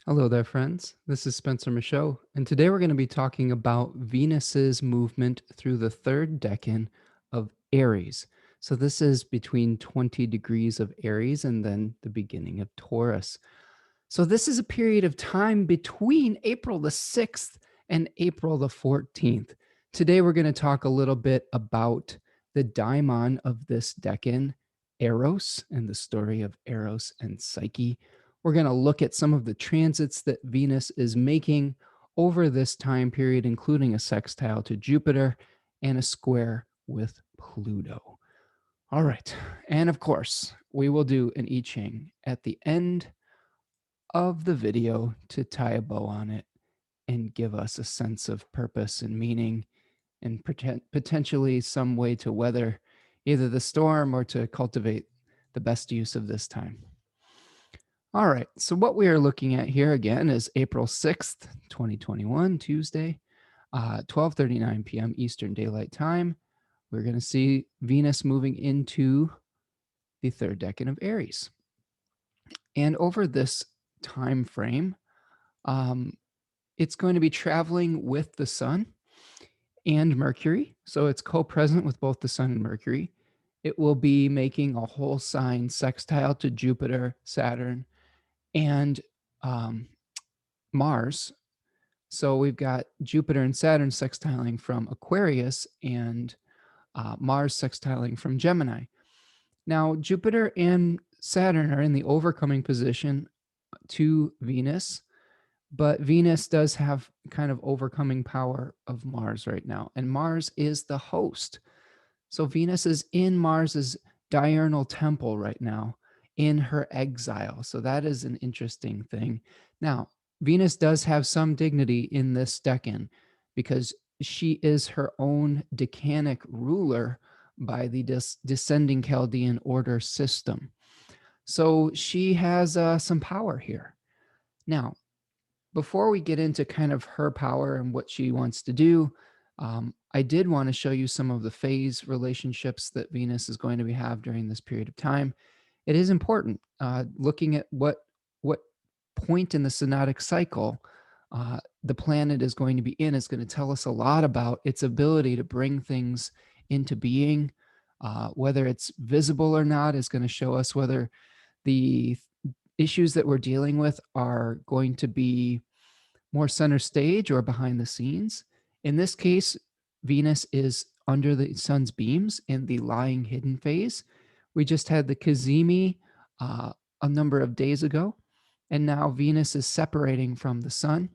Hello there, friends. This is Spencer Michaud, and today we're going to be talking about Venus's movement through the third decan of Aries. So, this is between 20 degrees of Aries and then the beginning of Taurus. So, this is a period of time between April the 6th and April the 14th. Today, we're going to talk a little bit about the daimon of this decan, Eros, and the story of Eros and Psyche. We're going to look at some of the transits that Venus is making over this time period, including a sextile to Jupiter and a square with Pluto. All right. And of course, we will do an I-Ching at the end of the video to tie a bow on it and give us a sense of purpose and meaning and potentially some way to weather either the storm or to cultivate the best use of this time. All right, so what we are looking at here again is April 6th, 2021, Tuesday, 12:39 p.m. Eastern Daylight Time. We're going to see Venus moving into the third decan of Aries. And over this time frame, um, it's going to be traveling with the sun and Mercury. So it's co-present with both the sun and Mercury. It will be making a whole sign sextile to Jupiter, Saturn, and um, Mars. So we've got Jupiter and Saturn sextiling from Aquarius and Mars sextiling from Gemini. Now, Jupiter and Saturn are in the overcoming position to Venus, but Venus does have kind of overcoming power of Mars right now. And Mars is the host. So Venus is in Mars's diurnal temple right now in her exile. So that is an interesting thing. Now, Venus does have some dignity in this decan because she is her own decanic ruler by the descending Chaldean order system. So she has some power here. Now, before we get into kind of her power and what she wants to do, I did want to show you some of the phase relationships that Venus is going to have during this period of time. It is important looking at what point in the synodic cycle the planet is going to be in. Is going to tell us a lot about its ability to bring things into being. Whether it's visible or not is going to show us whether the issues that we're dealing with are going to be more center stage or behind the scenes. In this case, Venus is under the sun's beams in the lying hidden phase. We just had the Cazimi a number of days ago, and now Venus is separating from the sun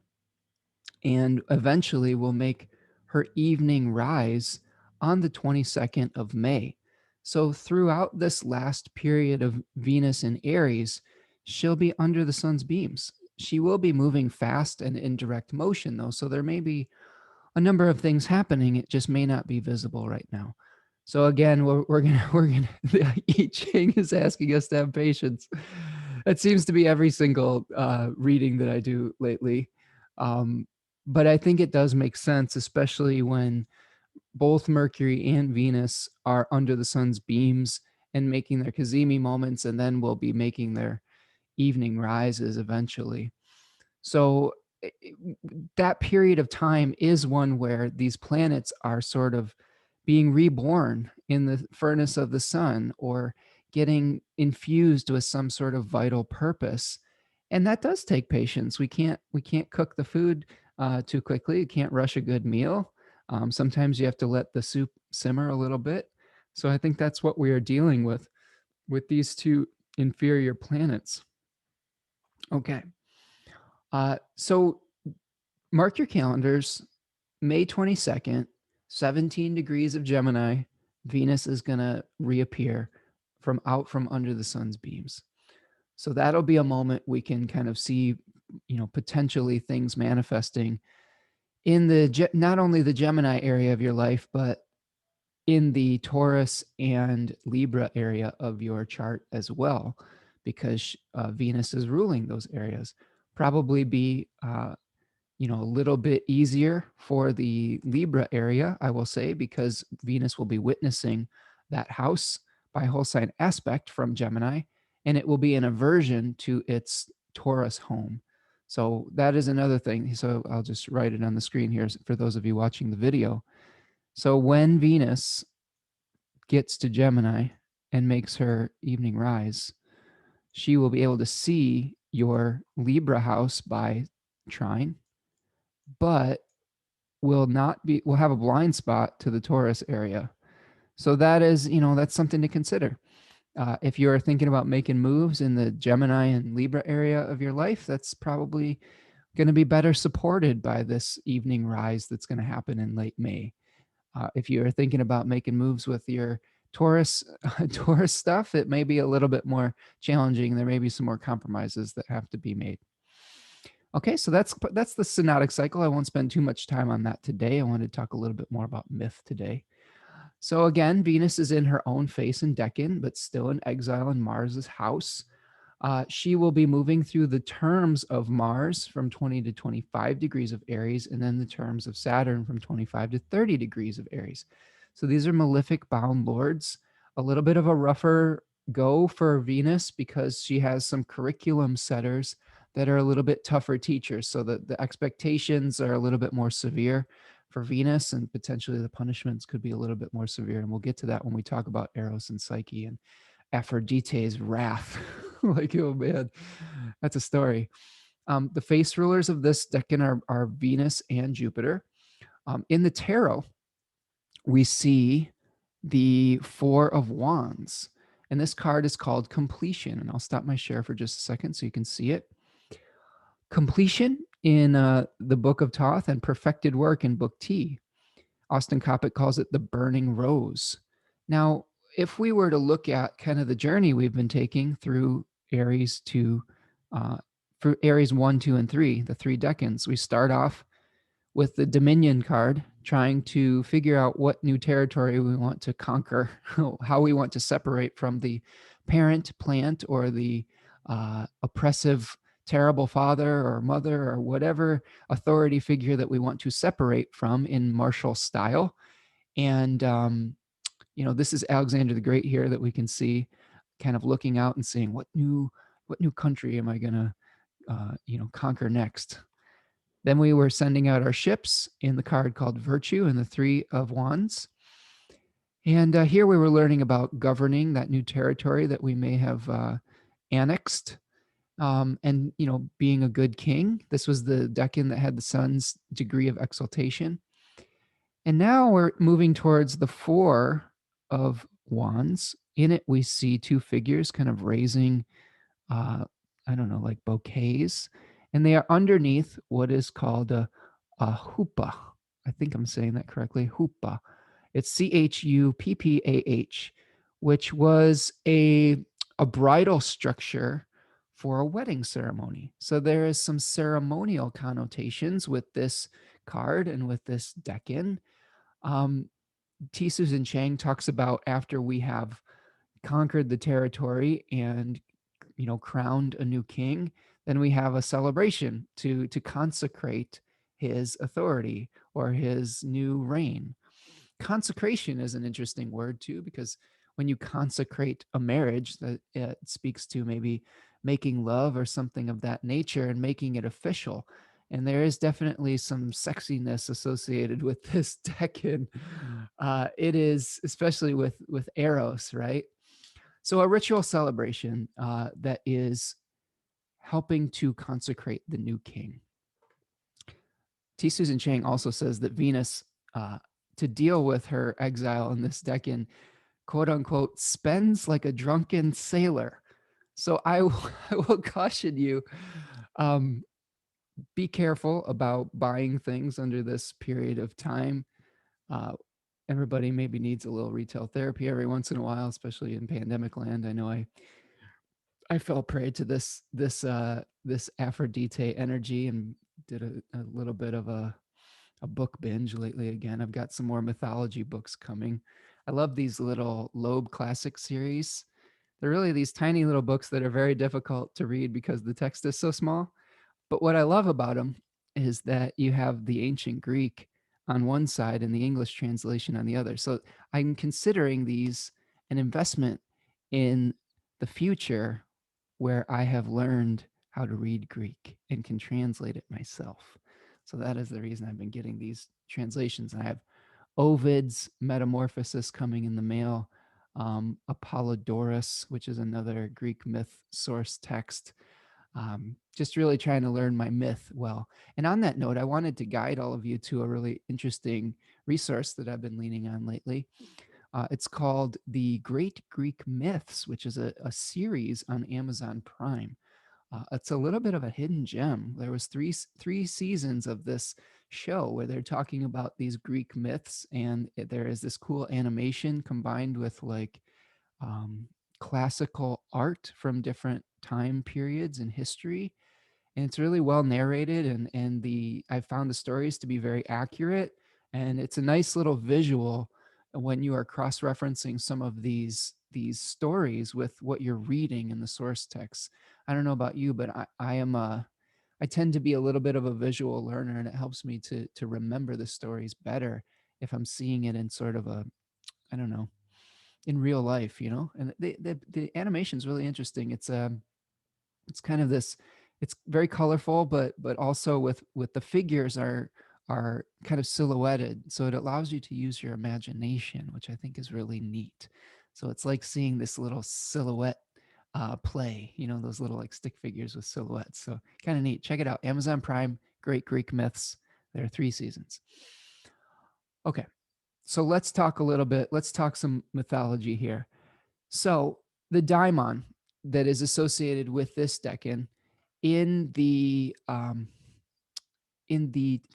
and eventually will make her evening rise on the 22nd of May. So throughout this last period of Venus in Aries, she'll be under the sun's beams. She will be moving fast and in direct motion, though. So there may be a number of things happening. It just may not be visible right now. So again, we're gonna the I Ching is asking us to have patience. It seems to be every single reading that I do lately. Um, but I think it does make sense, especially when both Mercury and Venus are under the sun's beams and making their Cazimi moments, and then will be making their evening rises eventually. So that period of time is one where these planets are sort of being reborn in the furnace of the sun or getting infused with some sort of vital purpose. And that does take patience. We can't cook the food too quickly. You can't rush a good meal. Sometimes you have to let the soup simmer a little bit. So I think that's what we are dealing with these two inferior planets. Okay. So mark your calendars. May 22nd, 17 degrees of Gemini, Venus is going to reappear from out from under the sun's beams. So that'll be a moment we can kind of see, potentially things manifesting in the not only the Gemini area of your life, but in the Taurus and Libra area of your chart as well, because Venus is ruling those areas. Probably be a little bit easier for the Libra area, I will say, because Venus will be witnessing that house by whole sign aspect from Gemini, and it will be an aversion to its Taurus home. So that is another thing. So I'll just write it on the screen here for those of you watching the video. So when Venus gets to Gemini and makes her evening rise, she will be able to see your Libra house by trine, but will have a blind spot to the Taurus area. So that is, that's something to consider. If you're thinking about making moves in the Gemini and Libra area of your life, that's probably going to be better supported by this evening rise that's going to happen in late May. If you're thinking about making moves with your Taurus Taurus stuff, it may be a little bit more challenging. There may be some more compromises that have to be made. Okay, so that's the synodic cycle. I won't spend too much time on that today. I want to talk a little bit more about myth today. So again, Venus is in her own face in decan, but still in exile in Mars's house. She will be moving through the terms of Mars from 20 to 25 degrees of Aries, and then the terms of Saturn from 25 to 30 degrees of Aries. So these are malefic bound lords. A little bit of a rougher go for Venus because she has some curriculum setters that are a little bit tougher teachers. So the expectations are a little bit more severe for Venus, and potentially the punishments could be a little bit more severe. And we'll get to that when we talk about Eros and Psyche and Aphrodite's wrath. Like, oh man, that's a story. The face rulers of this decan are Venus and Jupiter. In the tarot, we see the Four of Wands, and this card is called Completion. And I'll stop my share for just a second so you can see it. Completion in the Book of Thoth and perfected work in Book T. Austin Coppock calls it the burning rose. Now, if we were to look at kind of the journey we've been taking through Aries to for Aries 1, 2, and 3, the three decans, we start off with the Dominion card, trying to figure out what new territory we want to conquer, how we want to separate from the parent plant or the oppressive, terrible father or mother or whatever authority figure that we want to separate from in martial style. And, this is Alexander the Great here that we can see kind of looking out and saying, what new country am I going to, conquer next? Then we were sending out our ships in the card called Virtue and the Three of Wands. And here we were learning about governing that new territory that we may have annexed, and, being a good king. This was the decan that had the sun's degree of exaltation. And now we're moving towards the Four of Wands. In it, we see two figures kind of raising, I don't know, like bouquets. And they are underneath what is called a hoopah. I think I'm saying that correctly. Hoopah. It's Chuppah, which was a bridal structure for a wedding ceremony. So there is some ceremonial connotations with this card and with this decan. T. Susan Chang talks about after we have conquered the territory and crowned a new king, then we have a celebration to consecrate his authority or his new reign. Consecration is an interesting word too, because when you consecrate a marriage, that it speaks to maybe making love or something of that nature and making it official. And there is definitely some sexiness associated with this decan. It is, especially with Eros, right? So a ritual celebration that is helping to consecrate the new king. T. Susan Chang also says that Venus, to deal with her exile in this decan, quote unquote, spends like a drunken sailor. So I will caution you, be careful about buying things under this period of time. Everybody maybe needs a little retail therapy every once in a while, especially in pandemic land. I know I fell prey to this Aphrodite energy and did a little bit of a book binge lately again. I've got some more mythology books coming. I love these little Loeb classic series. They're really these tiny little books that are very difficult to read because the text is so small. But what I love about them is that you have the ancient Greek on one side and the English translation on the other. So I'm considering these an investment in the future where I have learned how to read Greek and can translate it myself. So that is the reason I've been getting these translations. And I have Ovid's Metamorphosis coming in the mail, Apollodorus, which is another Greek myth source text. Just really trying to learn my myth well. And on that note, I wanted to guide all of you to a really interesting resource that I've been leaning on lately. It's called The Great Greek Myths, which is a series on Amazon Prime. It's a little bit of a hidden gem. There was three seasons of this show where they're talking about these Greek myths, and there is this cool animation combined with like um, classical art from different time periods in history, and it's really well narrated, and the I found the stories to be very accurate, and it's a nice little visual when you are cross-referencing some of these stories with what you're reading in the source text. I don't know about you, but I tend to be a little bit of a visual learner, and it helps me to remember the stories better if I'm seeing it in sort of a, I don't know, in real life, you know. And the animation is really interesting. It's kind of this, it's very colorful, but also with the figures are kind of silhouetted, so it allows you to use your imagination, which I think is really neat. So it's like seeing this little silhouette play, you know, those little like stick figures with silhouettes. So kind of neat. Check it out, Amazon Prime, Great Greek Myths. There are 3 seasons. Okay, so let's talk a little bit, let's talk some mythology here. So the daimon that is associated with this decan in the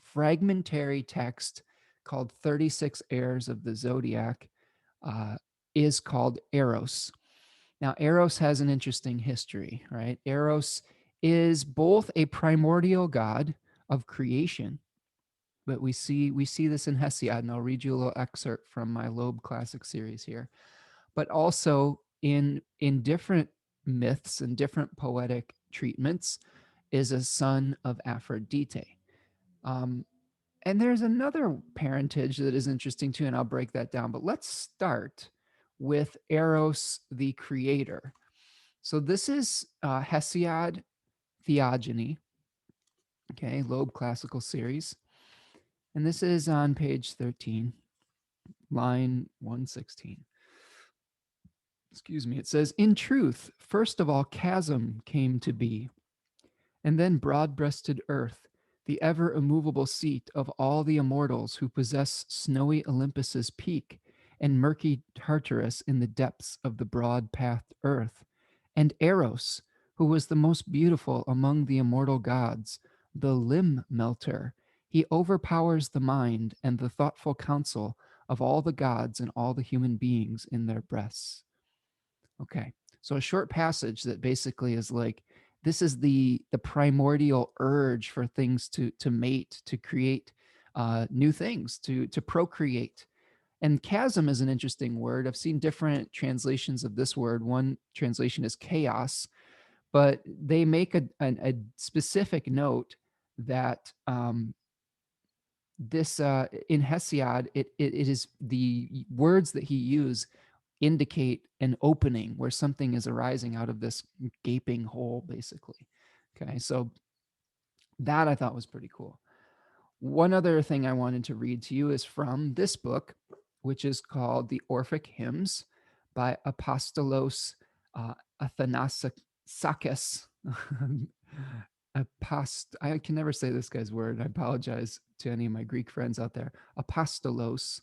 fragmentary text called 36 Heirs of the Zodiac uh, is called Eros. Now, Eros has an interesting history, right? Eros is both a primordial god of creation, but we see this in Hesiod, and I'll read you a little excerpt from my Loeb Classic series here. But also in different myths and different poetic treatments is a son of Aphrodite. Um, and there's another parentage that is interesting too, and I'll break that down. But let's start with Eros the Creator. So this is Hesiod Theogony, okay, Loeb Classical Series. And this is on page 13, line 116. Excuse me. It says, in truth, first of all, chasm came to be, and then broad-breasted earth, the ever immovable seat of all the immortals who possess snowy Olympus's peak and murky Tartarus in the depths of the broad-pathed earth, and Eros, who was the most beautiful among the immortal gods, the limb melter. He overpowers the mind and the thoughtful counsel of all the gods and all the human beings in their breasts. Okay. So a short passage that basically is like, this is the primordial urge for things to mate, to create new things, to procreate. And chasm is an interesting word. I've seen different translations of this word. One translation is chaos, but they make a specific note that this in Hesiod, it is the words that he used indicate an opening where something is arising out of this gaping hole, basically. Okay, so that I thought was pretty cool. One other thing I wanted to read to you is from this book, which is called The Orphic Hymns by Apostolos Athanasakis. I can never say this guy's word. I apologize to any of my Greek friends out there. Apostolos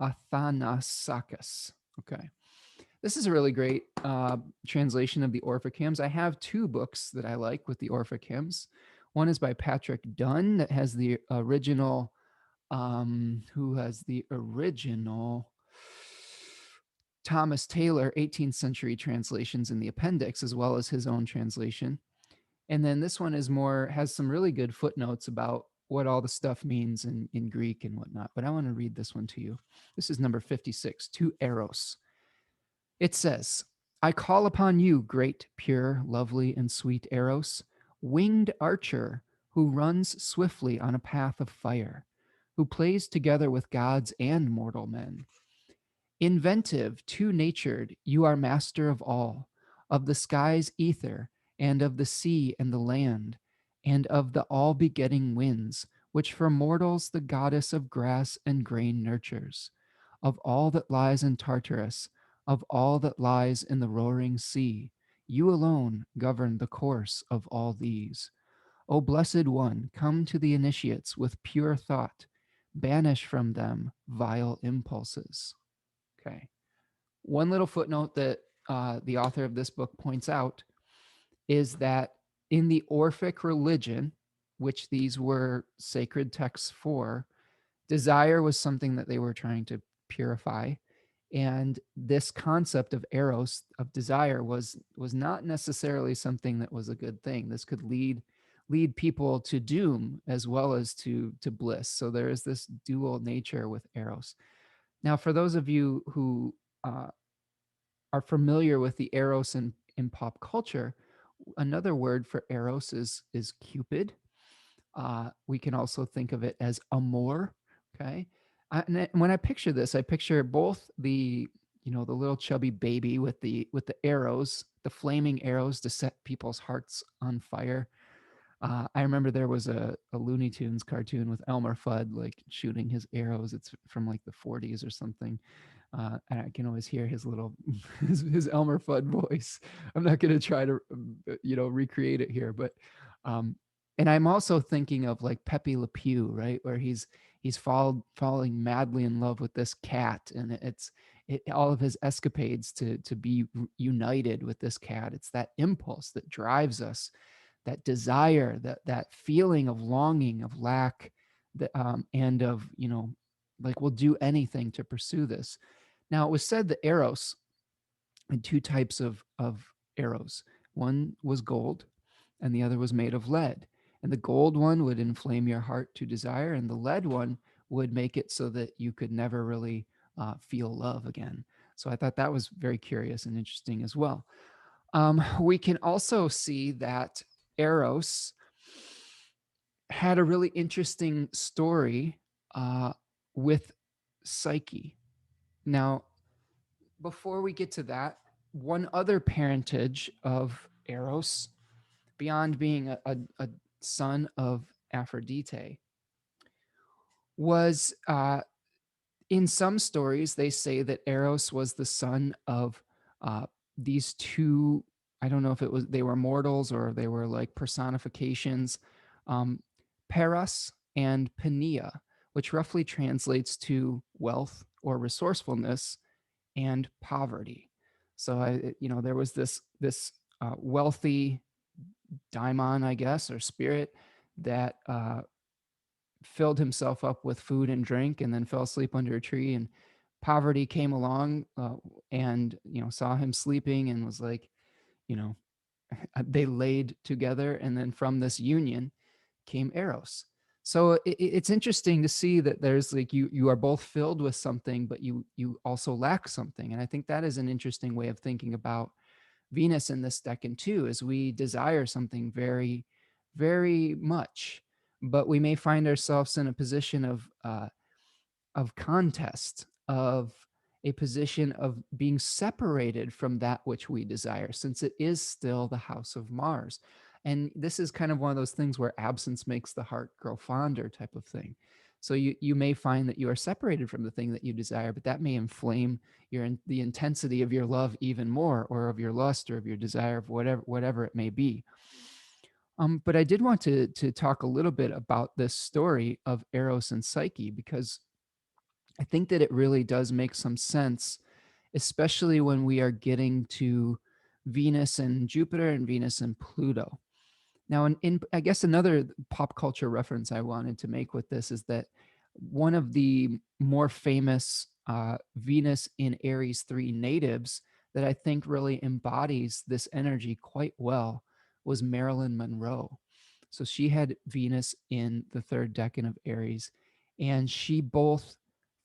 Athanasakis. Okay. This is a really great translation of the Orphic Hymns. I have 2 books that I like with the Orphic Hymns. One is by Patrick Dunn that has the original, who has the original Thomas Taylor 18th century translations in the appendix, as well as his own translation. And then this one is more, has some really good footnotes about what all the stuff means in Greek and whatnot. But I want to read this one to you. This is number 56, to Eros. It says, I call upon you, great, pure, lovely, and sweet Eros, winged archer who runs swiftly on a path of fire, who plays together with gods and mortal men. Inventive, two-natured, you are master of all, of the sky's ether, and of the sea and the land, and of the all begetting winds, which for mortals the goddess of grass and grain nurtures, of all that lies in Tartarus, of all that lies in the roaring sea. You alone govern the course of all these. O Blessed One, come to the initiates with pure thought, banish from them vile impulses. Okay. One little footnote that the author of this book points out is that in the Orphic religion, which these were sacred texts for, desire was something that they were trying to purify. And this concept of eros, of desire, was not necessarily something that was a good thing. This could lead people to doom as well as to bliss. So there is this dual nature with eros. Now, for those of you who uh, are familiar with the eros in pop culture, another word for eros is Cupid. We can also think of it as amour. Okay, when I picture this, I picture both the little chubby baby with the arrows, the flaming arrows to set people's hearts on fire. I remember there was a Looney Tunes cartoon with Elmer Fudd like shooting his arrows. It's from like the 40s or something. And I can always hear his little his Elmer Fudd voice. I'm not going to try to recreate it here, but um, and I'm also thinking of like Pepe Le Pew, right, where he's falling madly in love with this cat, and all of his escapades to be united with this cat. It's that impulse that drives us, that desire, that feeling of longing, of lack, and of like we'll do anything to pursue this. Now it was said that eros had two types of arrows. One was gold, and the other was made of lead. And the gold one would inflame your heart to desire, and the lead one would make it so that you could never really feel love again. So I thought that was very curious and interesting as well. We can also see that Eros had a really interesting story with Psyche. Now, before we get to that, one other parentage of Eros, beyond being a son of Aphrodite, was in some stories, they say that Eros was the son of uh, these two. I don't know if they were mortals or they were like personifications, um, Paras and Penia, which roughly translates to wealth or resourcefulness and poverty. So there was this wealthy daimon, I guess, or spirit that filled himself up with food and drink and then fell asleep under a tree, and poverty came along and saw him sleeping and was like, you know they laid together, and then from this union came Eros. So it's interesting to see that there's like you are both filled with something, but you also lack something. And I think that is an interesting way of thinking about Venus in this decan too, is we desire something very, very much, but we may find ourselves in a position of contest, of a position of being separated from that which we desire, since it is still the house of Mars. And this is kind of one of those things where absence makes the heart grow fonder type of thing. So you may find that you are separated from the thing that you desire, but that may inflame the intensity of your love even more, or of your lust, or of your desire, of whatever it may be. But I did want to talk a little bit about this story of Eros and Psyche, because I think that it really does make some sense, especially when we are getting to Venus and Jupiter and Venus and Pluto. Now, in I guess another pop culture reference I wanted to make with this is that one of the more famous Venus in Aries 3 natives that I think really embodies this energy quite well was Marilyn Monroe. So she had Venus in the third decan of Aries, and she both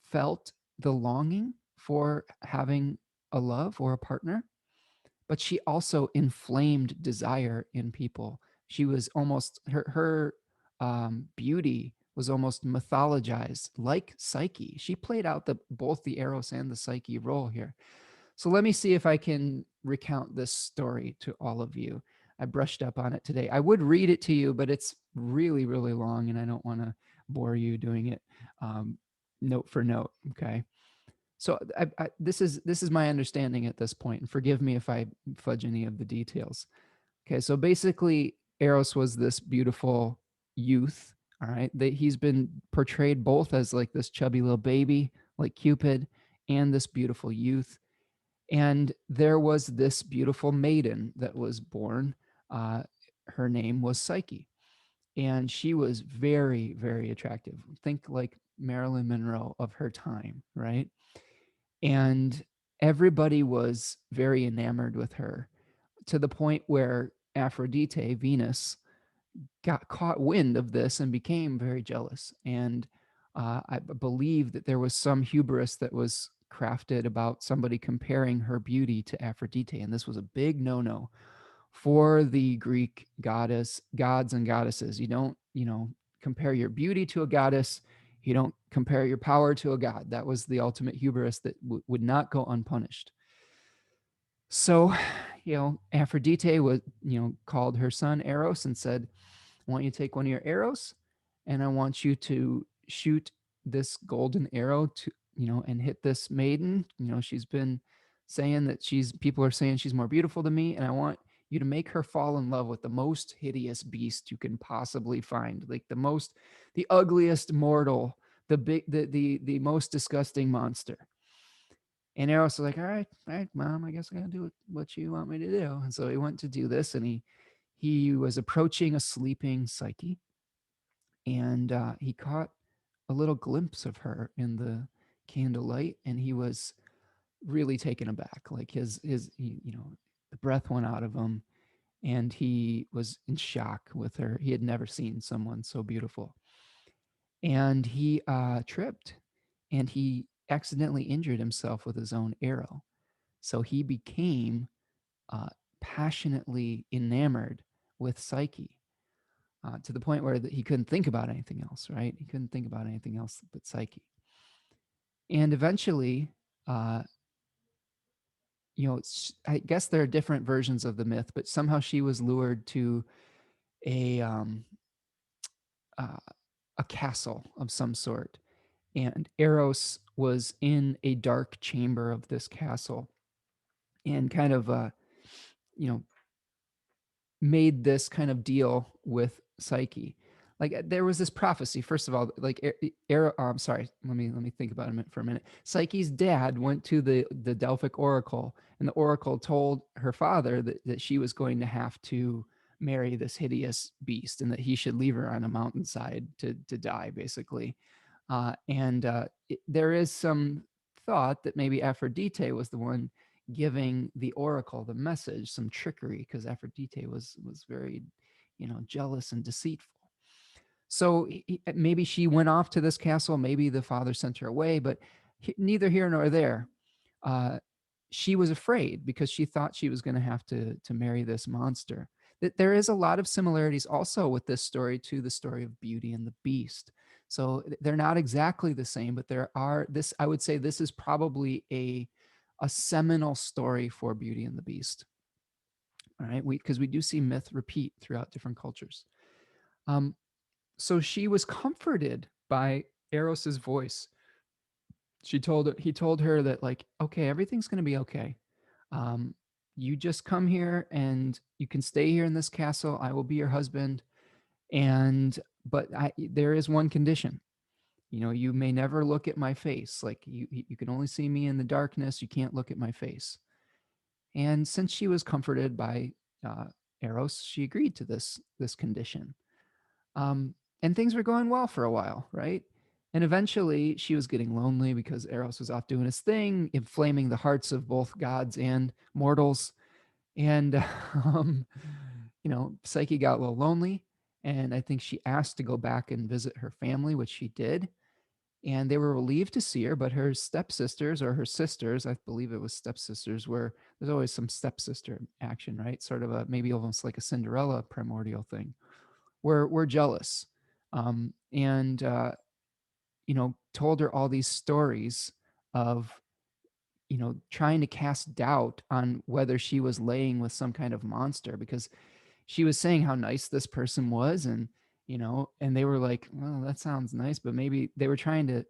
felt the longing for having a love or a partner, but she also inflamed desire in people. She was almost her beauty was almost mythologized, like Psyche. She played out both the Eros and the Psyche role here. So let me see if I can recount this story to all of you. I brushed up on it today. I would read it to you, but it's really, really long, and I don't want to bore you doing it um, note for note. Okay. So this is my understanding at this point, and forgive me if I fudge any of the details. Okay, so basically, Eros was this beautiful youth. All right, that he's been portrayed both as like this chubby little baby, like Cupid, and this beautiful youth. And there was this beautiful maiden that was born. Uh, Her name was Psyche, and she was very, very attractive. Think like Marilyn Monroe of her time, right? And everybody was very enamored with her, to the point where Aphrodite, Venus, got caught wind of this and became very jealous. And I believe that there was some hubris that was crafted about somebody comparing her beauty to Aphrodite, and this was a big no-no for the Greek gods and goddesses. You don't, compare your beauty to a goddess. You don't compare your power to a god. That was the ultimate hubris that would not go unpunished. So, Aphrodite was, called her son Eros and said, I want you to take one of your arrows, and I want you to shoot this golden arrow to, and hit this maiden. She's been saying that people are saying she's more beautiful than me, and I want you to make her fall in love with the most hideous beast you can possibly find, like the ugliest mortal, the most disgusting monster. And Eros was like, all right, mom, I guess I gotta do what you want me to do. And so he went to do this, and he was approaching a sleeping Psyche, and he caught a little glimpse of her in the candlelight, and he was really taken aback. Like the breath went out of him, and he was in shock with her. He had never seen someone so beautiful, and he tripped, and he accidentally injured himself with his own arrow. So he became uh, passionately enamored with Psyche, to the point where he couldn't think about anything else, right? He couldn't think about anything else but Psyche. And eventually, uh, I guess there are different versions of the myth, but somehow she was lured to a uh, a castle of some sort, and Eros was in a dark chamber of this castle, and kind of you know made this kind of deal with Psyche. Like there was this prophecy. First of all, like I'm sorry. Let me think about it for a minute. Psyche's dad went to the Delphic oracle, and the oracle told her father that she was going to have to marry this hideous beast, and that he should leave her on a mountainside to die, basically. There is some thought that maybe Aphrodite was the one giving the oracle the message, some trickery, because Aphrodite was very, jealous and deceitful. So maybe she went off to this castle. Maybe the father sent her away, but neither here nor there. Uh, she was afraid because she thought she was going to have to marry this monster. That there is a lot of similarities also with this story to the story of Beauty and the Beast. So they're not exactly the same, but there are this. I would say this is probably a seminal story for Beauty and the Beast. All right, because we do see myth repeat throughout different cultures. Um, so she was comforted by Eros's voice. He told her that, like, okay, everything's going to be okay. Um, you just come here and you can stay here in this castle. I will be your husband. But there is one condition. You may never look at my face. Like you can only see me in the darkness. You can't look at my face. And since she was comforted by uh, Eros, she agreed to this condition. Um, and things were going well for a while, right? And eventually, she was getting lonely because Eros was off doing his thing, inflaming the hearts of both gods and mortals. And um, Psyche got a little lonely, and I think she asked to go back and visit her family, which she did. And they were relieved to see her, but her stepsisters, or her sisters, I believe it was stepsisters, where there's always some stepsister action, right? Sort of maybe almost like a Cinderella primordial thing. Were jealous, and told her all these stories of trying to cast doubt on whether she was laying with some kind of monster, because she was saying how nice this person was, and and they were like, well, that sounds nice, but maybe they were trying to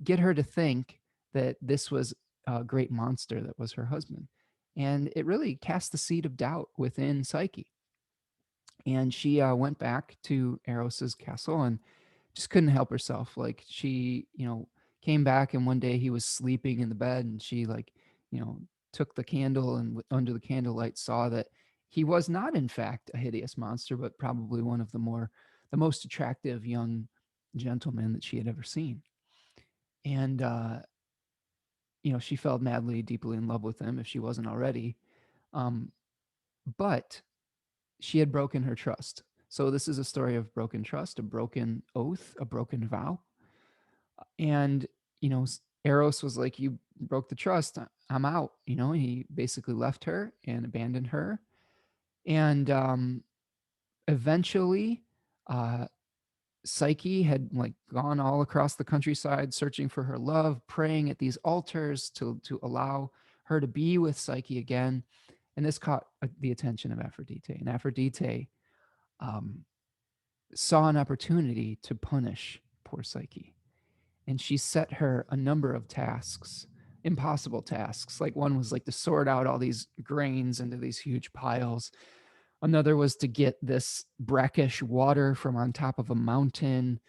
get her to think that this was a great monster that was her husband. And it really cast the seed of doubt within Psyche. And she went back to Eros's castle and just couldn't help herself. Like she, came back, and one day he was sleeping in the bed, and she like, you know, took the candle and under the candlelight saw that he was not in fact a hideous monster, but probably one of the most attractive young gentlemen that she had ever seen. And she fell madly, deeply in love with him if she wasn't already. Um, but she had broken her trust. So this is a story of broken trust, a broken oath, a broken vow. And, Eros was like, you broke the trust. I'm out. He basically left her and abandoned her. And eventually, uh, Psyche had like gone all across the countryside searching for her love, praying at these altars to allow her to be with Psyche again. And this caught the attention of Aphrodite. And Aphrodite um, saw an opportunity to punish poor Psyche. And she set her a number of tasks, impossible tasks. Like one was like to sort out all these grains into these huge piles. Another was to get this brackish water from on top of a mountain,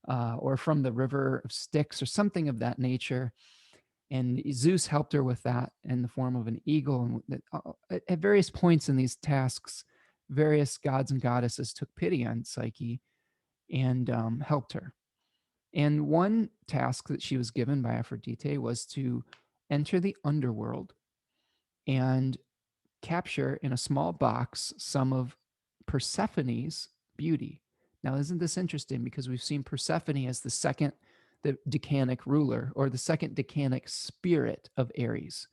or from the river of Styx or something of that nature. And Zeus helped her with that in the form of an eagle. And at various points in these tasks, various gods and goddesses took pity on Psyche and helped her. And one task that she was given by Aphrodite was to enter the underworld and capture in a small box some of Persephone's beauty. Now, isn't this interesting? Because we've seen Persephone as the decanic ruler, or the second decanic spirit of Aries.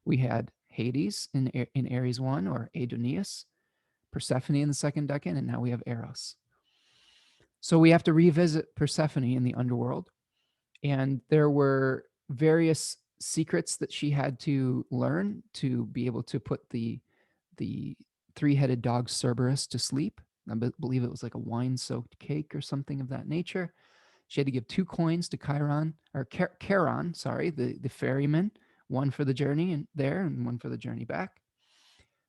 We had Hades in Aries 1, or Aidoneus, Persephone in the second decan, and now we have Eros. So we have to revisit Persephone in the underworld. And there were various secrets that she had to learn to be able to put the three-headed dog Cerberus to sleep. I believe it was like a wine-soaked cake or something of that nature. She had to give 2 coins to Chiron, or Charon, sorry, the ferryman, one for the journey and there and one for the journey back.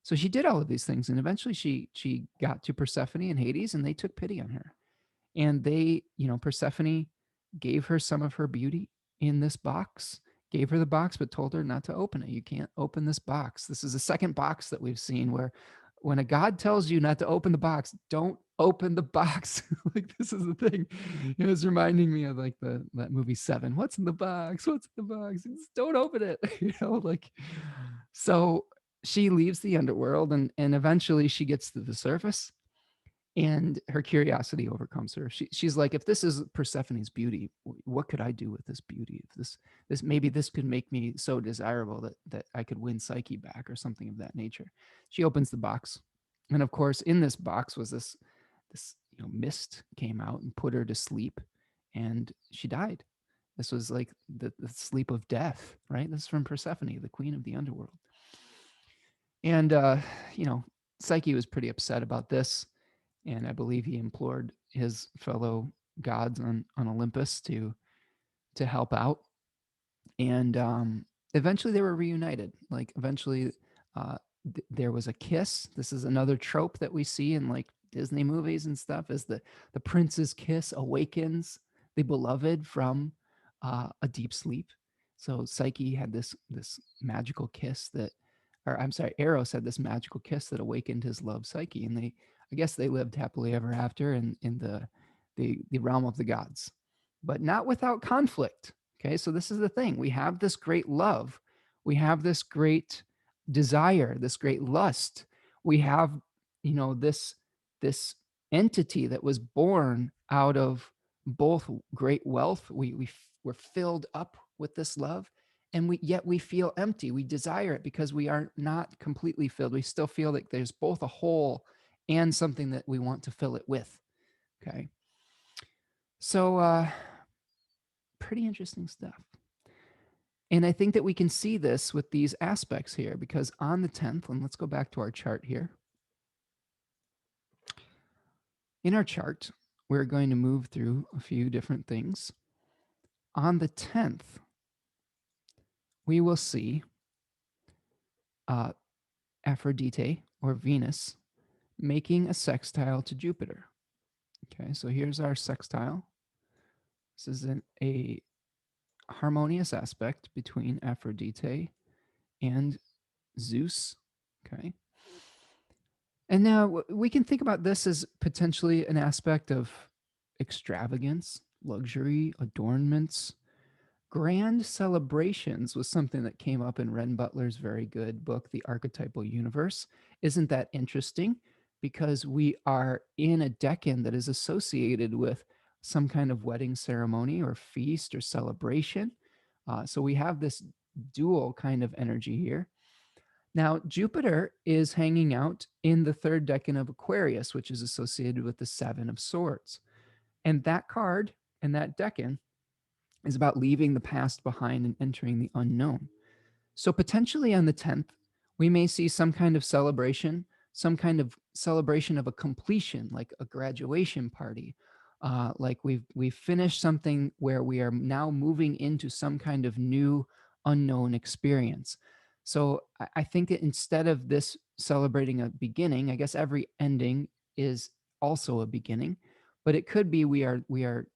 So she did all of these things, and eventually she got to Persephone and Hades, and they took pity on her. And they, Persephone gave her some of her beauty in this box, gave her the box, but told her not to open it. You can't open this box. This is the second box that we've seen where when a god tells you not to open the box, don't open the box. Like this is the thing. It was reminding me of like that movie Seven. What's in the box? What's in the box? Just don't open it. Like so she leaves the underworld and eventually she gets to the surface and her curiosity overcomes her. She's like, if this is Persephone's beauty, what could I do with this beauty? If this maybe this could make me so desirable that I could win Psyche back or something of that nature. She opens the box, and of course, in this box was this mist came out and put her to sleep, and she died. This was like the sleep of death, right? This is from Persephone, the queen of the underworld. And Psyche was pretty upset about this, and I believe he implored his fellow gods on Olympus to help out. And eventually they were reunited. Like eventually there was a kiss. This is another trope that we see in like Disney movies and stuff, is the prince's kiss awakens the beloved from a deep sleep. So Psyche had this magical kiss that, or I'm sorry, Eros had this magical kiss that awakened his love Psyche, and I guess they lived happily ever after in the realm of the gods, but not without conflict. Okay, so this is the thing. We have this great love. We have this great desire, this great lust. We have, this entity that was born out of both great wealth. We're filled up with this love, and yet we feel empty. We desire it because we are not completely filled. We still feel like there's both a hole and something that we want to fill it with. Okay. So pretty interesting stuff. And I think that we can see this with these aspects here, because on the 10th, and let's go back to our chart here. In our chart, we're going to move through a few different things. On the 10th, we will see uh, Aphrodite, or Venus, making a sextile to Jupiter. Okay, so here's our sextile. This is a harmonious aspect between Aphrodite and Zeus. Okay. And now we can think about this as potentially an aspect of extravagance, luxury, adornments. Grand celebrations was something that came up in Ren Butler's very good book, The Archetypal Universe. Isn't that interesting? Because we are in a decan that is associated with some kind of wedding ceremony or feast or celebration. So we have this dual kind of energy here. Now, Jupiter is hanging out in the third decan of Aquarius, which is associated with the Seven of Swords. And that card and that decan is about leaving the past behind and entering the unknown. So potentially on the 10th, we may see some kind of celebration, some kind of celebration of a completion, like a graduation party. Like we've finished something where we are now moving into some kind of new unknown experience. So I think that instead of this celebrating a beginning, I guess every ending is also a beginning, but it could be we are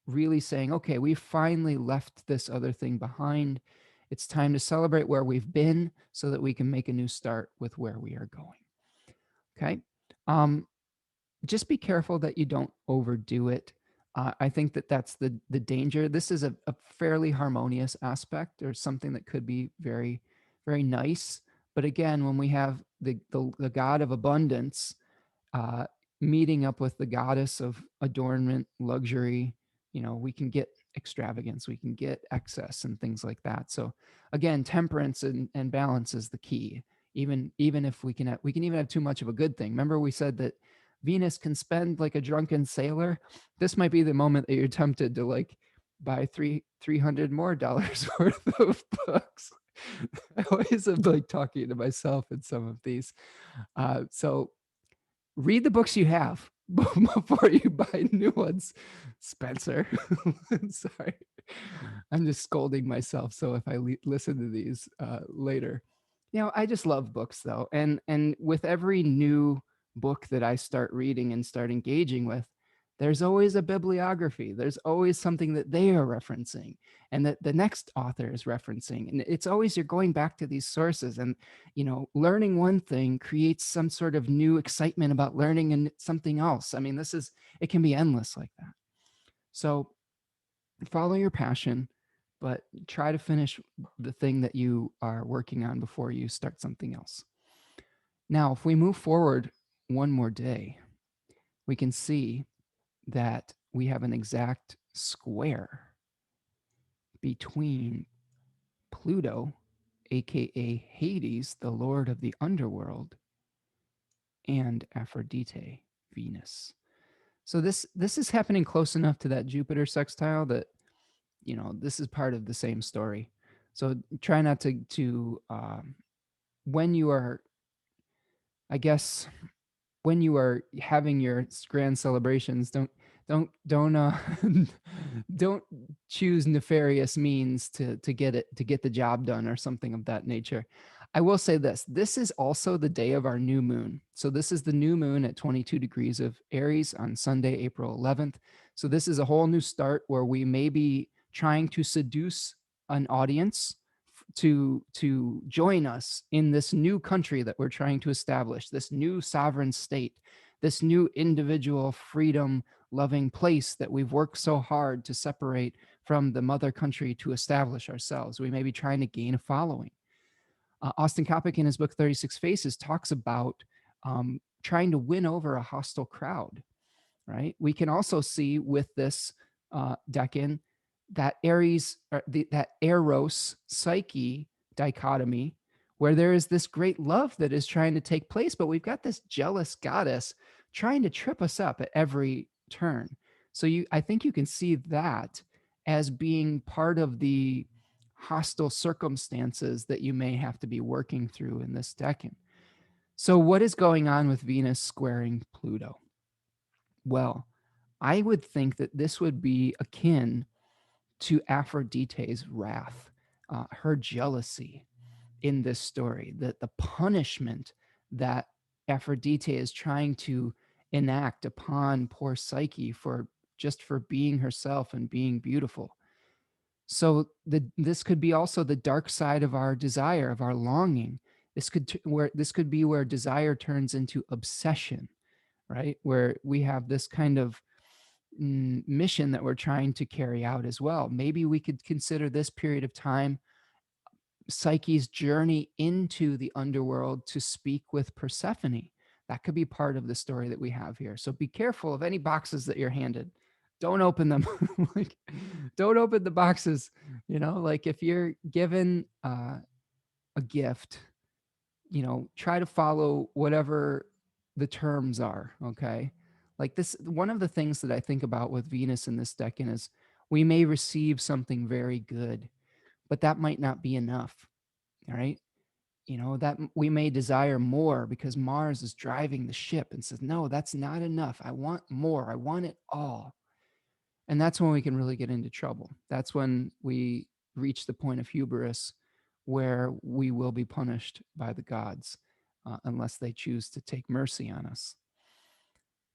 really saying, okay, we finally left this other thing behind. It's time to celebrate where we've been so that we can make a new start with where we are going. Okay. Um, just be careful that you don't overdo it. I think that that's the danger. This is a fairly harmonious aspect, or something that could be very, very nice. But again, when we have the god of abundance uh, meeting up with the goddess of adornment, luxury, we can get extravagance, we can get excess and things like that. So again, temperance and balance is the key. Even if we can even have too much of a good thing. Remember, we said that Venus can spend like a drunken sailor. This might be the moment that you're tempted to like buy $300 more worth of books. I always am like talking to myself in some of these. So read the books you have before you buy new ones, Spencer. Sorry, I'm just scolding myself. So if I listen to these later, I just love books though, and with every new book that I start reading and start engaging with, there's always a bibliography. There's always something that they are referencing and that the next author is referencing, and it's always you're going back to these sources. And learning one thing creates some sort of new excitement about learning and something else. I mean, it can be endless like that. So follow your passion, but try to finish the thing that you are working on before you start something else. Now, if we move forward one more day, we can see that we have an exact square between Pluto, aka Hades, the lord of the underworld, and Aphrodite, Venus. So this is happening close enough to that Jupiter sextile that this is part of the same story. So try not to when you are, I guess, when you are having your grand celebrations, don't don't choose nefarious means to get the job done or something of that nature. I will say this is also the day of our new moon. So this is the new moon at 22 degrees of Aries on Sunday, April 11th. So this is a whole new start where we may be trying to seduce an audience to join us in this new country that we're trying to establish, this new sovereign state, this new individual freedom loving place that we've worked so hard to separate from the mother country to establish ourselves. We may be trying to gain a following. Austin Coppock in his book 36 Faces talks about trying to win over a hostile crowd, right? We can also see with this decan that Aries, or that Eros Psyche dichotomy, where there is this great love that is trying to take place, but we've got this jealous goddess trying to trip us up at every turn. So I think you can see that as being part of the hostile circumstances that you may have to be working through in this decan. So what is going on with Venus squaring Pluto? Well, I would think that this would be akin to Aphrodite's wrath, her jealousy in this story, the punishment that Aphrodite is trying to enact upon poor Psyche for just for being herself and being beautiful. So this could be also the dark side of our desire, of our longing. This could be where desire turns into obsession, right? Where we have this kind of mission that we're trying to carry out as well. Maybe we could consider this period of time Psyche's journey into the underworld to speak with Persephone. That could be part of the story that we have here. So be careful of any boxes that you're handed. Don't open them. Like, don't open the boxes. Like if you're given a gift, try to follow whatever the terms are. Okay. Like this, one of the things that I think about with Venus in this decan is we may receive something very good, but that might not be enough. All right. That we may desire more because Mars is driving the ship and says, no, that's not enough. I want more. I want it all. And that's when we can really get into trouble. That's when we reach the point of hubris where we will be punished by the gods unless they choose to take mercy on us.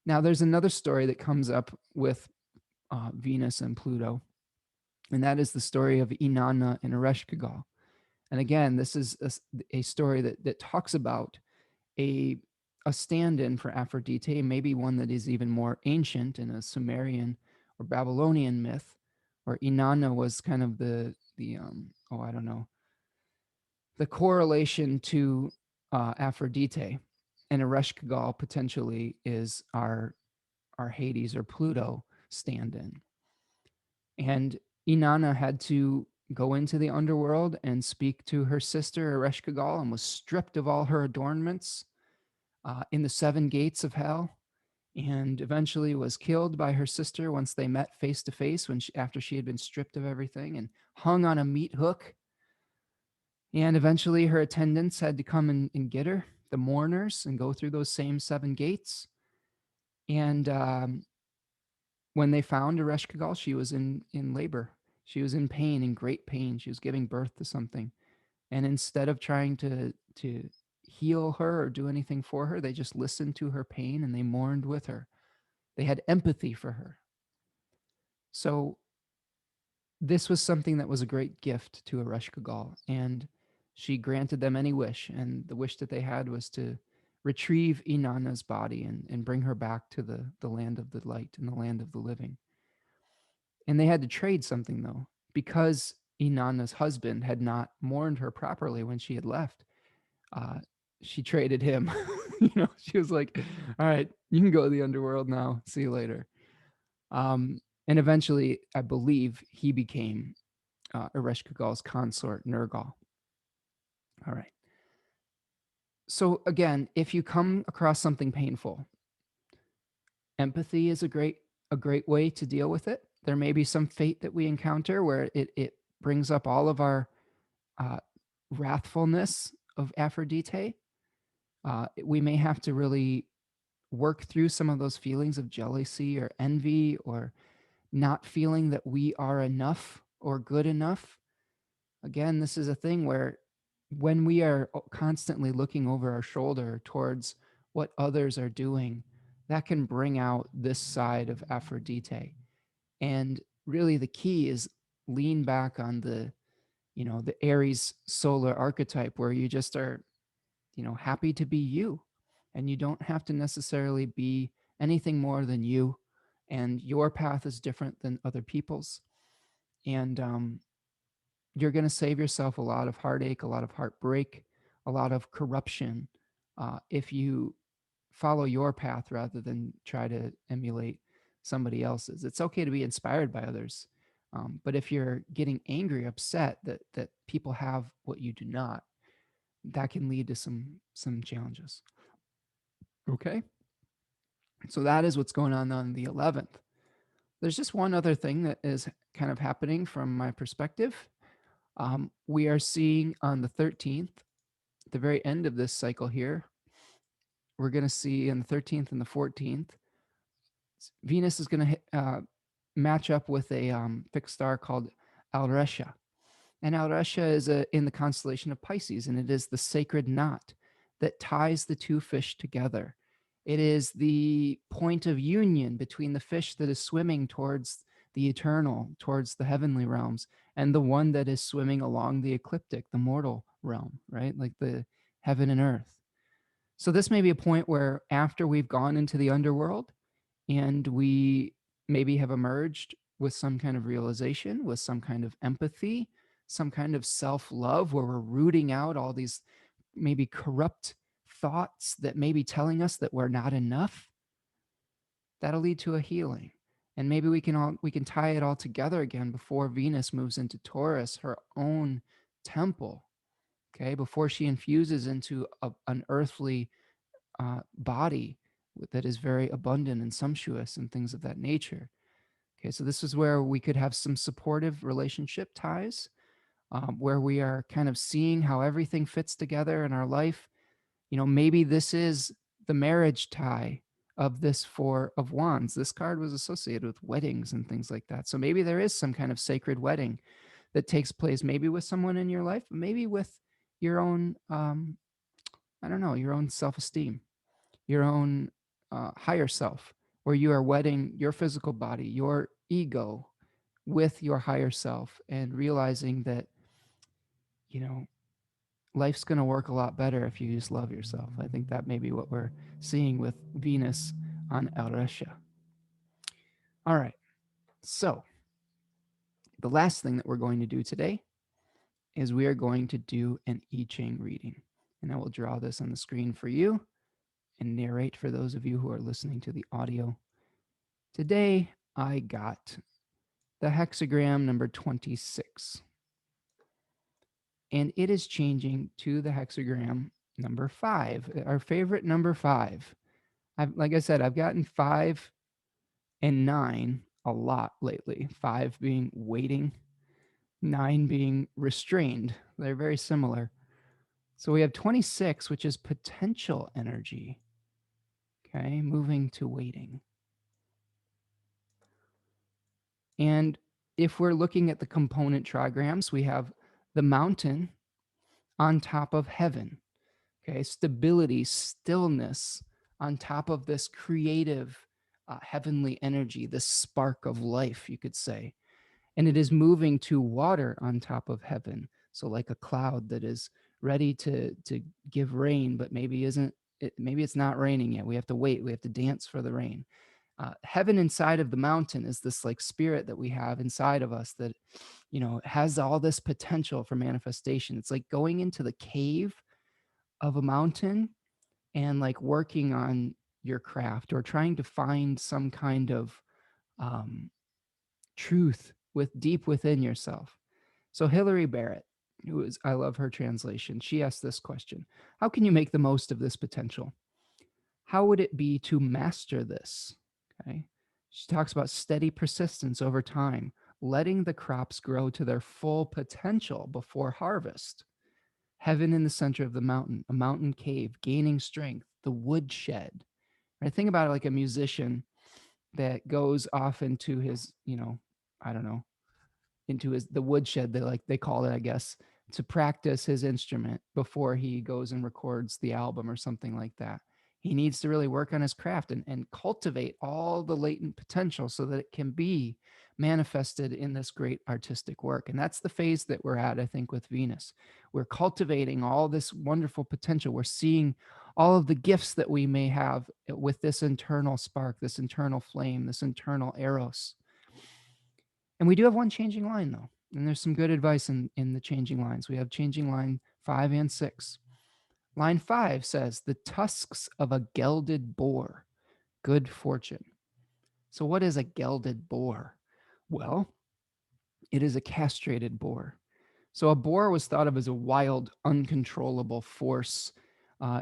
Now, there's another story that comes up with Venus and Pluto, and that is the story of Inanna and Ereshkigal. And again, this is a story that talks about a stand-in for Aphrodite, maybe one that is even more ancient in a Sumerian or Babylonian myth, where Inanna was kind of I don't know, the correlation to Aphrodite, and Ereshkigal potentially is our Hades or Pluto stand-in. And Inanna had to go into the underworld and speak to her sister Ereshkigal and was stripped of all her adornments in the seven gates of hell, and eventually was killed by her sister once they met face to face after she had been stripped of everything and hung on a meat hook. And eventually her attendants had to come and get her, the mourners, and go through those same seven gates. And when they found Ereshkigal, she was in labor. She was in pain, in great pain. She was giving birth to something. And instead of trying to heal her or do anything for her, they just listened to her pain and they mourned with her. They had empathy for her. So this was something that was a great gift to Ereshkigal, and she granted them any wish. And the wish that they had was to retrieve Inanna's body and bring her back to the land of the light and the land of the living. And they had to trade something, though, because Inanna's husband had not mourned her properly when she had left. Uh, she traded him. She was like, all right, you can go to the underworld now. See you later. And eventually, I believe he became Ereshkigal's consort, Nergal. All right. So again, if you come across something painful, empathy is a great way to deal with it. There may be some fate that we encounter where it brings up all of our uh, wrathfulness of Aphrodite. We may have to really work through some of those feelings of jealousy or envy or not feeling that we are enough or good enough. Again, this is a thing where when we are constantly looking over our shoulder towards what others are doing, that can bring out this side of Aphrodite. And really the key is lean back on the Aries solar archetype where you just are, happy to be you. And you don't have to necessarily be anything more than you. And your path is different than other people's. And you're going to save yourself a lot of heartache, a lot of heartbreak, a lot of corruption if you follow your path rather than try to emulate somebody else's. It's okay to be inspired by others, but if you're getting angry, upset that people have what you do not, that can lead to some challenges. Okay, so that is what's going on the 11th. There's just one other thing that is kind of happening from my perspective. We are seeing on the 13th, the very end of this cycle here, we're going to see on the 13th and the 14th Venus is going to match up with a fixed star called Rescha. And Rescha is in the constellation of Pisces, and it is the sacred knot that ties the two fish together. It is the point of union between the fish that is swimming towards the eternal, towards the heavenly realms, and the one that is swimming along the ecliptic, the mortal realm, right? Like the heaven and earth. So this may be a point where after we've gone into the underworld and we maybe have emerged with some kind of realization, with some kind of empathy, some kind of self-love, where we're rooting out all these maybe corrupt thoughts that may be telling us that we're not enough, that'll lead to a healing. And maybe we can tie it all together again before Venus moves into Taurus, her own temple, okay, before she infuses into an earthly body that is very abundant and sumptuous and things of that nature. Okay, so this is where we could have some supportive relationship ties, where we are kind of seeing how everything fits together in our life. You know, maybe this is the marriage tie of this Four of Wands. This card was associated with weddings and things like that. So maybe there is some kind of sacred wedding that takes place, maybe with someone in your life, maybe with your own, I don't know, your own self-esteem, your own higher self, where you are wedding your physical body, your ego, with your higher self, and realizing that, you know, life's going to work a lot better if you just love yourself. I think that may be what we're seeing with Venus on Rescha. All right. So the last thing that we're going to do today is we are going to do an I-Ching reading. And I will draw this on the screen for you and narrate for those of you who are listening to the audio. Today, I got the hexagram number 26. And it is changing to the hexagram number 5, our favorite number 5. Like I said, I've gotten 5 and 9 a lot lately. 5 being waiting, 9 being restrained. They're very similar. So we have 26, which is potential energy. Okay, moving to waiting. And if we're looking at the component trigrams, we have the mountain on top of heaven. Okay, stability, stillness on top of this creative heavenly energy, this spark of life, you could say. And it is moving to water on top of heaven. So like a cloud that is ready to give rain, but maybe maybe it's not raining yet. We have to wait. We have to dance for the rain. Heaven inside of the mountain is this like spirit that we have inside of us that, you know, has all this potential for manifestation. It's like going into the cave of a mountain and like working on your craft or trying to find some kind of um, truth with deep within yourself. So Hillary Barrett, I love her translation. She asked this question: how can you make the most of this potential? How would it be to master this? Okay. She talks about steady persistence over time, letting the crops grow to their full potential before harvest. Heaven in the center of the mountain, a mountain cave, gaining strength, the woodshed. I think about it like a musician that goes off into his, you know, I don't know, into the woodshed, they call it, I guess, to practice his instrument before he goes and records the album or something like that. He needs to really work on his craft and cultivate all the latent potential so that it can be manifested in this great artistic work. And that's the phase that we're at, I think, with Venus. We're cultivating all this wonderful potential. We're seeing all of the gifts that we may have with this internal spark, this internal flame, this internal Eros. And we do have one changing line, though. And there's some good advice in the changing lines. We have changing line 5 and 6. Line 5 says, the tusks of a gelded boar, good fortune. So what is a gelded boar? Well, it is a castrated boar. So a boar was thought of as a wild, uncontrollable force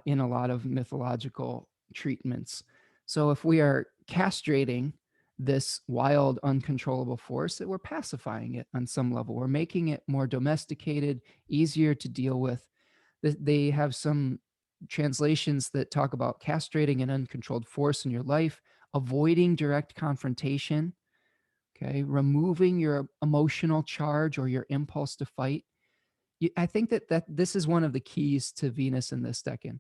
in a lot of mythological treatments. So if we are castrating this wild, uncontrollable force, that we're pacifying it on some level. We're making it more domesticated, easier to deal with. They have some translations that talk about castrating an uncontrolled force in your life, avoiding direct confrontation, okay, removing your emotional charge or your impulse to fight. I think that this is one of the keys to Venus in this decan.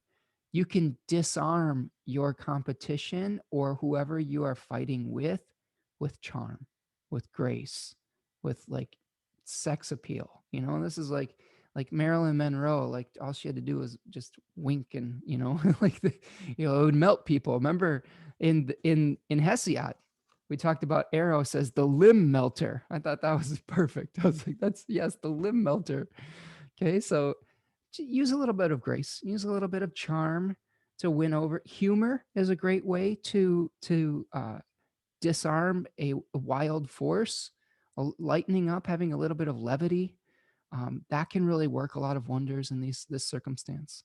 You can disarm your competition or whoever you are fighting with charm, with grace, with like sex appeal. This is like Marilyn Monroe. Like all she had to do was just wink, and like it would melt people. Remember in Hesiod, we talked about Eros as the limb melter. I thought that was perfect. I was like, that's yes, the limb melter. Okay, so use a little bit of grace, use a little bit of charm to win over. Humor is a great way to disarm a wild force. Lightening up, having a little bit of levity, that can really work a lot of wonders in this circumstance.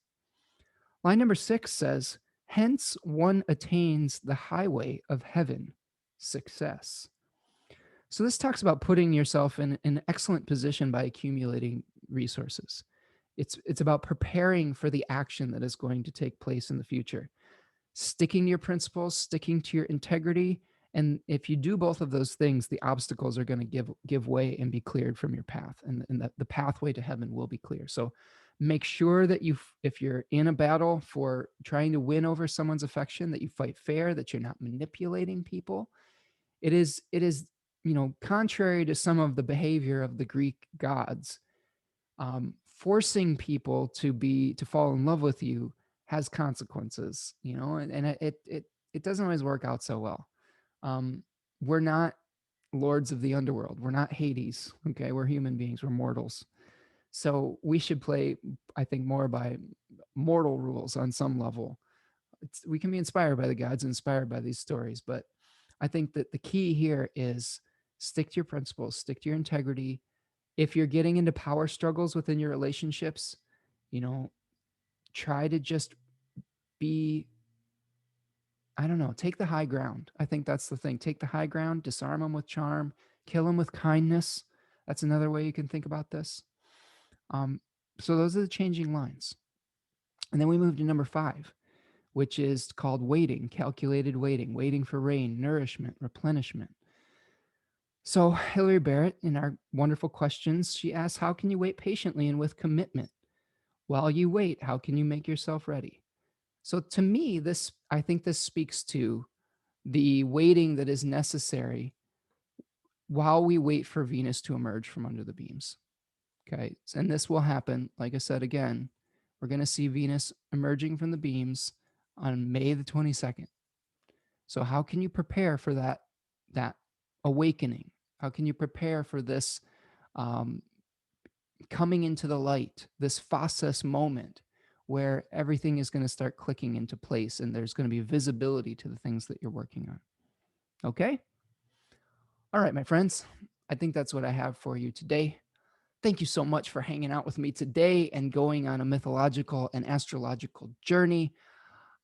Line number 6 says, "Hence one attains the highway of heaven, success." So this talks about putting yourself in an excellent position by accumulating resources. It's about preparing for the action that is going to take place in the future, sticking to your principles, sticking to your integrity. And if you do both of those things, the obstacles are going to give way and be cleared from your path, and the pathway to heaven will be clear. So make sure that if you're in a battle for trying to win over someone's affection, that you fight fair, that you're not manipulating people. It is contrary to some of the behavior of the Greek gods. Forcing people to fall in love with you has consequences, and it doesn't always work out so well. We're not lords of the underworld. We're not Hades. Okay, we're human beings. We're mortals. So we should play, I think, more by mortal rules on some level. We can be inspired by the gods, inspired by these stories, but I think that the key here is stick to your principles, stick to your integrity. If you're getting into power struggles within your relationships, you know, try to just be, I don't know, take the high ground. I think that's the thing. Take the high ground, disarm them with charm, kill them with kindness. That's another way you can think about this. So those are the changing lines. And then we move to number 5, which is called waiting, calculated waiting, waiting for rain, nourishment, replenishment. So Hillary Barrett, in our wonderful questions, she asks, how can you wait patiently and with commitment? While you wait, how can you make yourself ready? So to me, I think this speaks to the waiting that is necessary while we wait for Venus to emerge from under the beams. Okay. And this will happen, like I said again, we're going to see Venus emerging from the beams on May the 22nd. So how can you prepare for that awakening? How can you prepare for this um, coming into the light, this phasis moment where everything is going to start clicking into place and there's going to be visibility to the things that you're working on? Okay? All right, my friends. I think that's what I have for you today. Thank you so much for hanging out with me today and going on a mythological and astrological journey.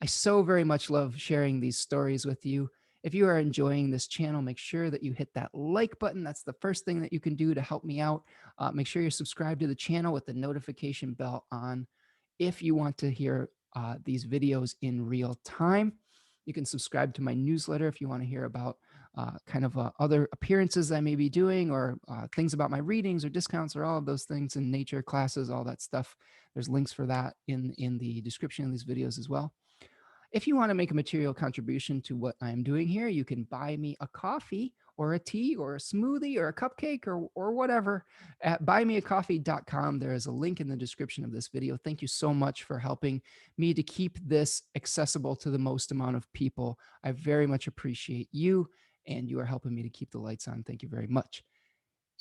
I so very much love sharing these stories with you. If you are enjoying this channel, make sure that you hit that like button. That's the first thing that you can do to help me out. Make sure you're subscribed to the channel with the notification bell on if you want to hear these videos in real time. You can subscribe to my newsletter if you want to hear about other appearances I may be doing, or things about my readings or discounts or all of those things in nature, classes, all that stuff. There's links for that in the description of these videos as well. If you want to make a material contribution to what I'm doing here, you can buy me a coffee or a tea or a smoothie or a cupcake or whatever at buymeacoffee.com. There is a link in the description of this video. Thank you so much for helping me to keep this accessible to the most amount of people. I very much appreciate you, and you are helping me to keep the lights on. Thank you very much.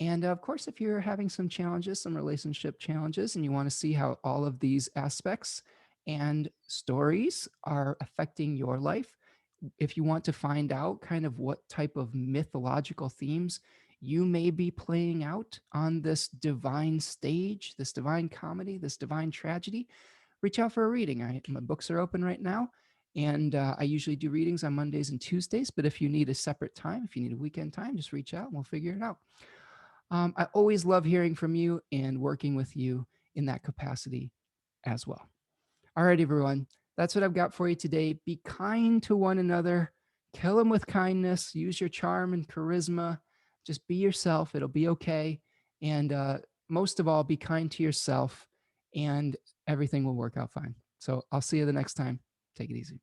And of course, if you're having some challenges, some relationship challenges, and you want to see how all of these aspects and stories are affecting your life, if you want to find out kind of what type of mythological themes you may be playing out on this divine stage, this divine comedy, this divine tragedy, reach out for a reading. My books are open right now. And I usually do readings on Mondays and Tuesdays. But if you need a separate time, if you need a weekend time, just reach out and we'll figure it out. I always love hearing from you and working with you in that capacity as well. All right, everyone. That's what I've got for you today. Be kind to one another. Kill them with kindness. Use your charm and charisma. Just be yourself. It'll be okay. And most of all, be kind to yourself, and everything will work out fine. So I'll see you the next time. Take it easy.